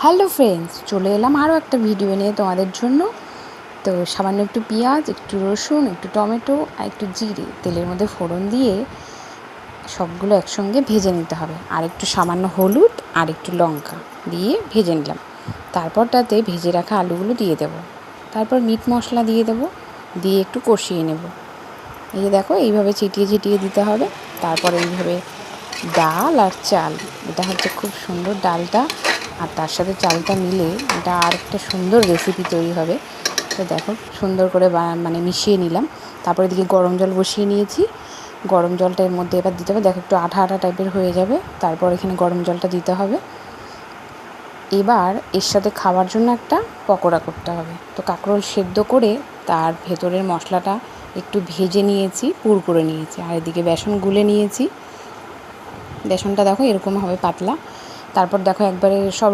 Hello friends, চলে এলাম আরও একটা ভিডিও নিয়ে তোমাদের জন্য। তো সামান্য একটু পেঁয়াজ, একটু রসুন, একটু টমেটো আর একটু জিরে তেলের মধ্যে ফোড়ন দিয়ে সবগুলো একসঙ্গে ভেজে নিতে হবে। আর একটু সামান্য হলুদ আর একটু লঙ্কা দিয়ে ভেজে নিলাম। তারপর তাতে ভেজে রাখা আলুগুলো দিয়ে দেবো। তারপর মিট মশলা দিয়ে দেবো, দিয়ে একটু কষিয়ে নেব। এই যে দেখো, এইভাবে ছিটিয়ে ছিটিয়ে দিতে হবে। তারপর এইভাবে ডাল আর চাল, এটা হচ্ছে খুব সুন্দর ডালটা, আর তার সাথে চালটা মিলে এটা আর একটা সুন্দর রেসিপি তৈরি হবে। তো দেখো, সুন্দর করে মিশিয়ে নিলাম। তারপরে এদিকে গরম জল বসিয়ে নিয়েছি। গরম জলটা এর মধ্যে এবার দিতে হবে। দেখো, একটু আঠা আঠা টাইপের হয়ে যাবে। তারপর এখানে গরম জলটা দিতে হবে। এবার এর সাথে খাওয়ার জন্য একটা পকোড়া করতে হবে। তো কাঁকরোল সেদ্ধ করে তার ভেতরের মশলাটা একটু ভেজে নিয়েছি, পুর করে নিয়েছি। আর এদিকে বেসন গুলে নিয়েছি। বেসনটা দেখো এরকম হবে পাতলা। তারপর দেখো একবারে সব